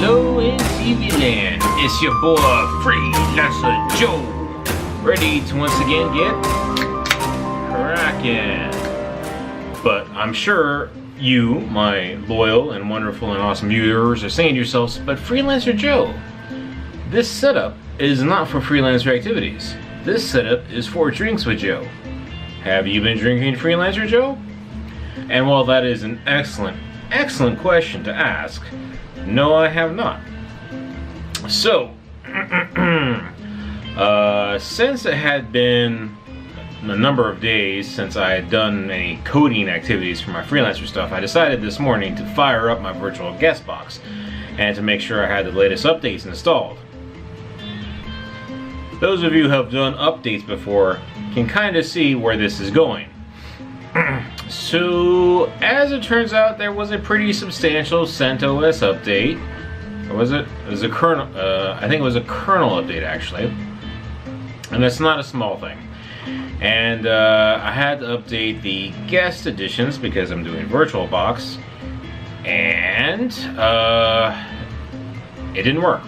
Hello in TV land, it's your boy Freelancer Joe, ready to once again get cracking. But I'm sure you, my loyal and wonderful and awesome viewers, are saying to yourselves, but Freelancer Joe, this setup is not for freelancer activities. This setup is for Drinks with Joe. Have you been drinking Freelancer Joe? And while that is an excellent question to ask, no, I have not. So, since it had been a number of days since I had done any coding activities for my freelancer stuff, I decided this morning to fire up my virtual guest box and to make sure I had the latest updates installed. Those of you who have done updates before can kind of see where this is going. So, as it turns out, there was a pretty substantial CentOS update. Or was it? It was a kernel. I think it was a kernel update, actually. And that's not a small thing. And I had to update the guest editions because I'm doing VirtualBox. And it didn't work.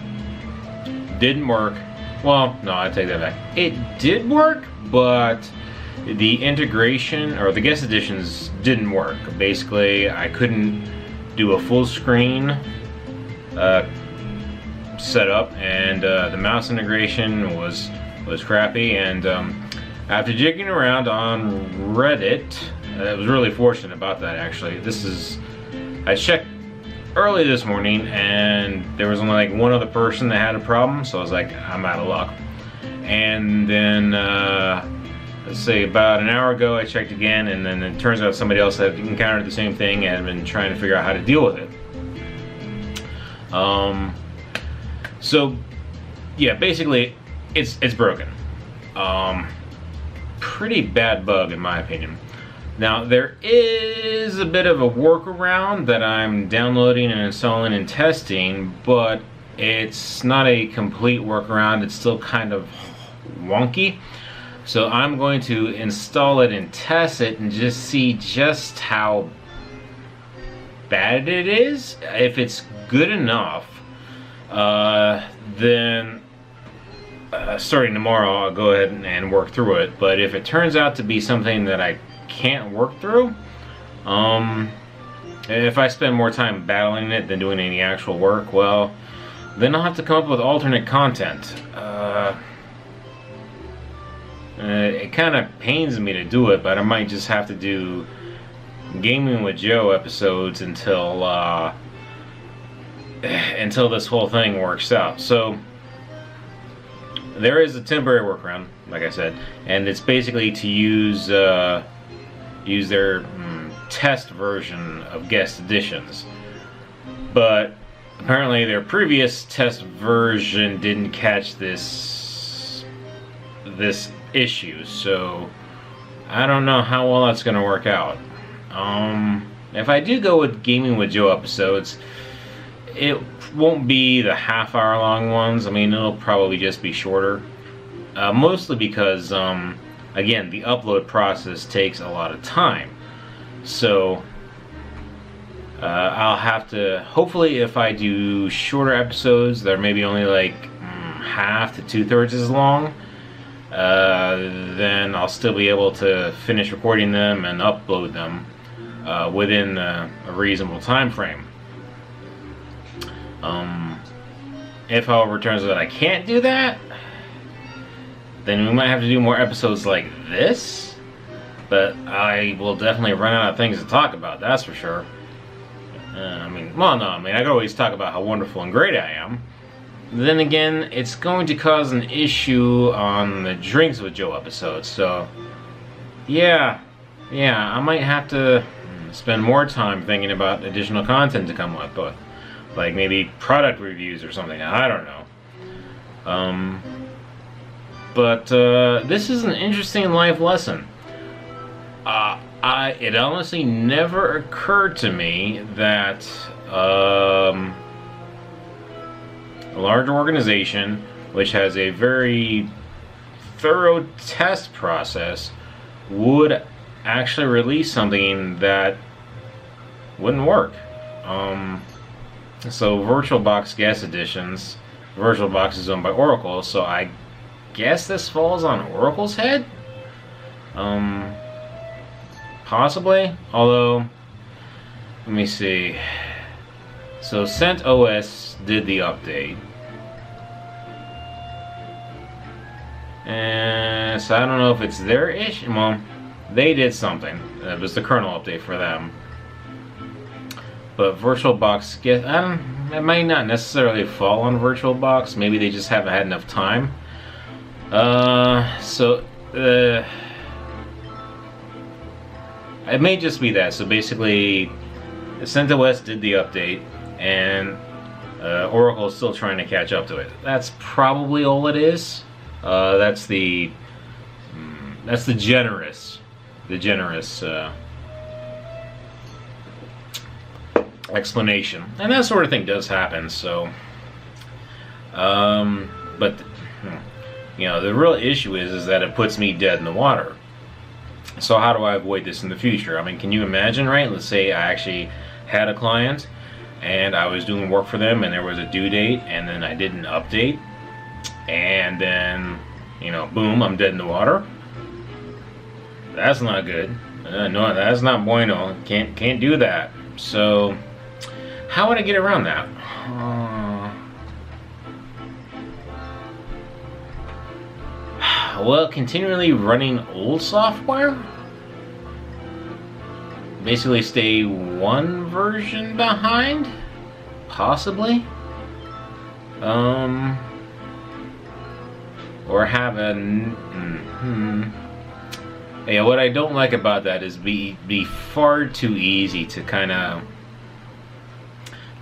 Didn't work. Well, no, I take that back. It did work, but the integration or the guest editions didn't work. Basically, I couldn't do a full screen setup, and the mouse integration was crappy. And after jigging around on Reddit, I was really fortunate about that, actually. I checked early this morning, and there was only like one other person that had a problem, so I was like, I'm out of luck. And then let's say about an hour ago I checked again, and then it turns out somebody else had encountered the same thing and had been trying to figure out how to deal with it. So yeah, basically it's broken. Pretty bad bug in my opinion. Now there is a bit of a workaround that I'm downloading and installing and testing, but it's not a complete workaround. It's still kind of wonky. So I'm going to install it and test it and just see just how bad it is. If it's good enough, then starting tomorrow I'll go ahead and work through it. But if it turns out to be something that I can't work through, if I spend more time battling it than doing any actual work, well, then I'll have to come up with alternate content. It kind of pains me to do it, but I might just have to do Gaming with Joe episodes until this whole thing works out. So there is a temporary workaround, like I said, and it's basically to use their test version of guest editions. But apparently their previous test version didn't catch this issue, so I don't know how well that's gonna work out. If I do go with Gaming with Joe episodes, it won't be the half-hour long ones. I mean, it'll probably just be shorter, mostly because again, the upload process takes a lot of time. So I'll have to, hopefully if I do shorter episodes that are maybe only like half to 2/3 as long, then I'll still be able to finish recording them and upload them within a reasonable time frame. If however it turns out I can't do that, then we might have to do more episodes like this, but I will definitely run out of things to talk about, that's for sure. I could always talk about how wonderful and great I am. Then again, it's going to cause an issue on the Drinks with Joe episodes, so yeah, I might have to spend more time thinking about additional content to come up with, like maybe product reviews or something, I don't know. But this is an interesting life lesson. It honestly never occurred to me that a large organization which has a very thorough test process would actually release something that wouldn't work. So VirtualBox Guest Editions, VirtualBox is owned by Oracle, so I guess this falls on Oracle's head? Possibly, although, let me see. So CentOS did the update. And so I don't know if it's their issue. Well, they did something. It was the kernel update for them. But VirtualBox, it might not necessarily fall on VirtualBox. Maybe they just haven't had enough time. It may just be that. So basically, CentOS did the update, and Oracle is still trying to catch up to it. That's probably all it is. That's the generous explanation, and that sort of thing does happen. So, but you know, the real issue is that it puts me dead in the water. So how do I avoid this in the future? I mean, can you imagine, right? Let's say I actually had a client and I was doing work for them and there was a due date and then I didn't update, and then, you know, boom, I'm dead in the water. That's not good. No, that's not bueno. Can't do that. So how would I get around that? Well, continually running old software? Basically stay one version behind? Possibly? Or have yeah, what I don't like about that is be far too easy to kind of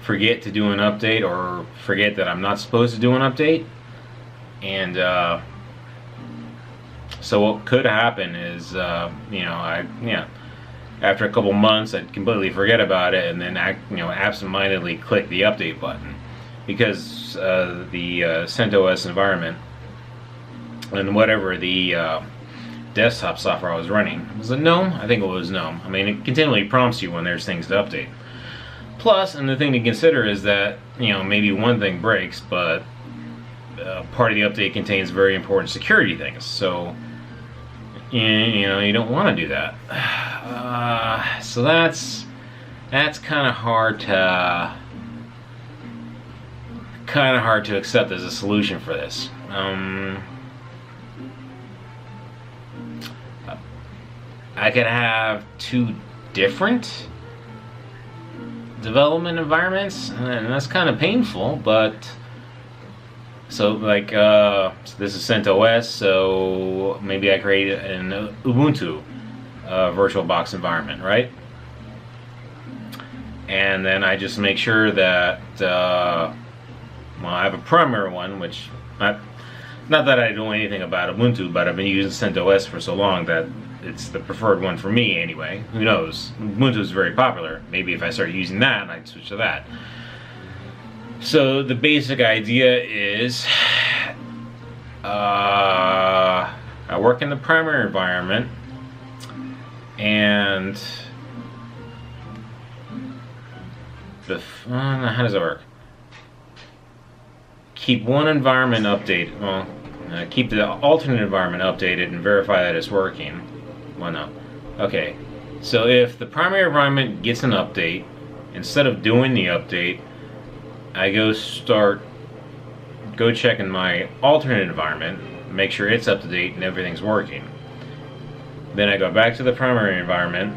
forget to do an update, or forget that I'm not supposed to do an update. And so what could happen is, you know, after a couple months, I'd completely forget about it, and then absentmindedly click the update button, because the CentOS environment and whatever the desktop software I was running, was it GNOME? I think it was GNOME. I mean, it continually prompts you when there's things to update. Plus, and the thing to consider is that, you know, maybe one thing breaks, but part of the update contains very important security things. So, you know, you don't want to do that. So that's kind of hard to accept as a solution for this. I could have two different development environments, and that's kind of painful, but so like so this is CentOS, so maybe I create an Ubuntu VirtualBox environment, right? And then I just make sure that well, I have a primary one, which not that I know anything about Ubuntu, but I've been using CentOS for so long that it's the preferred one for me anyway. Who knows? Ubuntu is very popular. Maybe if I start using that, I'd switch to that. So the basic idea is I work in the primary environment, and how does that work? Keep one environment updated. Well, keep the alternate environment updated and verify that it's working. Well, no. Okay. So if the primary environment gets an update, instead of doing the update, I go check in my alternate environment, make sure it's up to date and everything's working. Then I go back to the primary environment,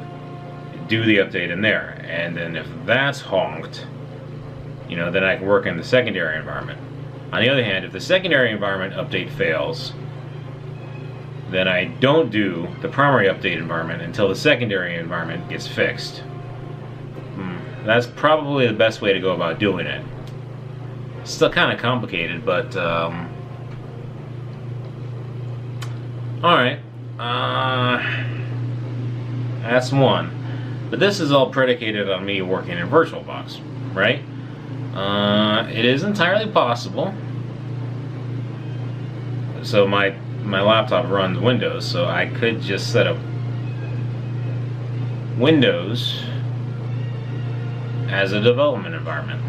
do the update in there, and then if that's honked, you know, then I can work in the secondary environment. On the other hand, if the secondary environment update fails, then I don't do the primary update environment until the secondary environment gets fixed. That's probably the best way to go about doing it. Still kind of complicated, but alright. That's one. But this is all predicated on me working in VirtualBox, right? It is entirely possible. So my laptop runs Windows, so I could just set up Windows as a development environment.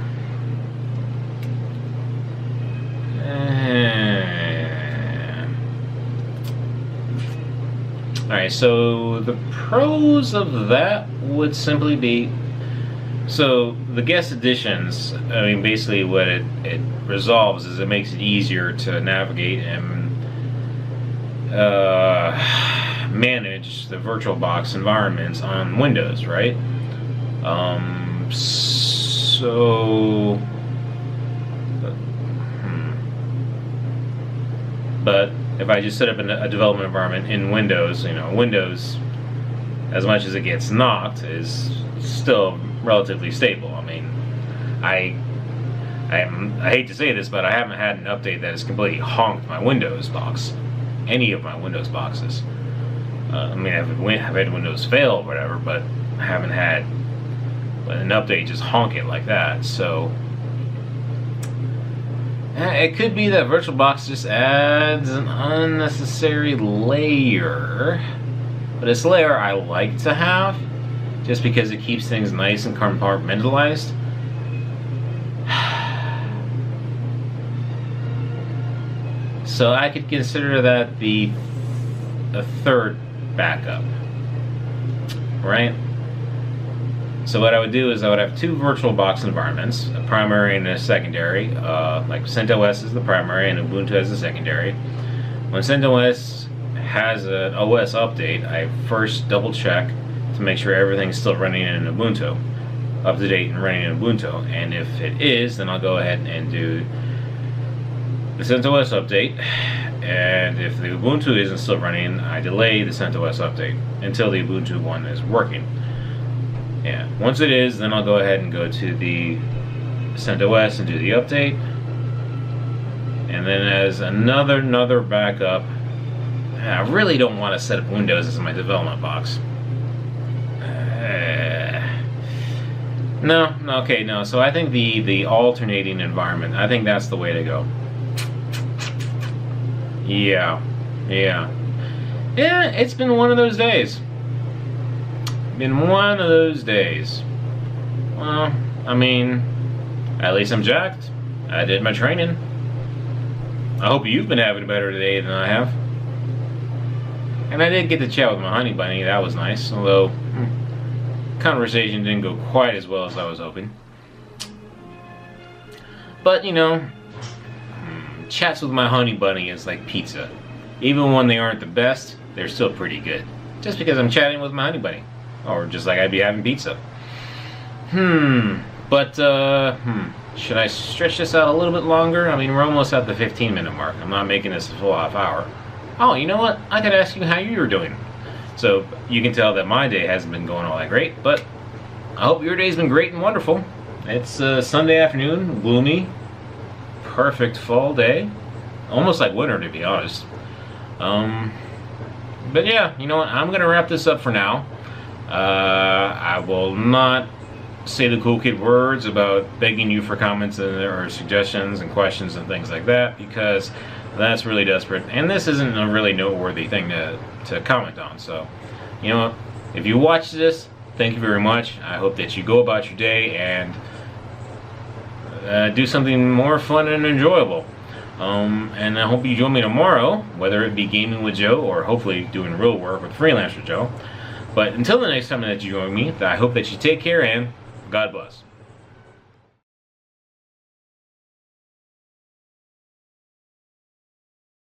Alright, so the pros of that would simply be, so the guest editions, I mean, basically what it resolves is it makes it easier to navigate and manage the VirtualBox environments on Windows, right? But if I just set up a development environment in Windows, you know, Windows, as much as it gets knocked, is still relatively stable. I mean, I hate to say this, but I haven't had an update that has completely honked my Windows box, any of my Windows boxes. I mean, I've had Windows fail or whatever, but I haven't had an update just honk it like that. So it could be that VirtualBox just adds an unnecessary layer, but it's a layer I like to have just because it keeps things nice and compartmentalized. So I could consider that a third backup, right? So what I would do is I would have two VirtualBox environments, a primary and a secondary. Like CentOS is the primary and Ubuntu as the secondary. When CentOS has an OS update, I first double check to make sure everything's still running in Ubuntu, up to date and running in Ubuntu. And if it is, then I'll go ahead and do the CentOS update. And if the Ubuntu isn't still running, I delay the CentOS update until the Ubuntu one is working. Yeah. Once it is, then I'll go ahead and go to the CentOS and do the update. And then as another backup, I really don't want to set up Windows as my development box. No. So I think the alternating environment, I think that's the way to go. Yeah, it's been one of those days. Well, I mean, at least I'm jacked. I did my training. I hope you've been having a better day than I have. And I did get to chat with my honey bunny. That was nice, although conversation didn't go quite as well as I was hoping. But, you know, chats with my honey bunny is like pizza. Even when they aren't the best, they're still pretty good. Just because I'm chatting with my honey bunny. Or just like I'd be having pizza. Should I stretch this out a little bit longer? I mean, we're almost at the 15-minute mark. I'm not making this a full half hour. Oh, you know what? I could ask you how you're doing. So you can tell that my day hasn't been going all that great, but I hope your day's been great and wonderful. It's Sunday afternoon, gloomy, perfect fall day. Almost like winter, to be honest. But yeah, you know what? I'm going to wrap this up for now. I will not say the cool kid words about begging you for comments or suggestions and questions and things like that, because that's really desperate, and this isn't a really noteworthy thing to comment on. So, you know, if you watch this, thank you very much. I hope that you go about your day and do something more fun and enjoyable. And I hope you join me tomorrow, whether it be gaming with Joe or hopefully doing real work with Freelancer Joe. But until the next time that you join me, I hope that you take care and God bless.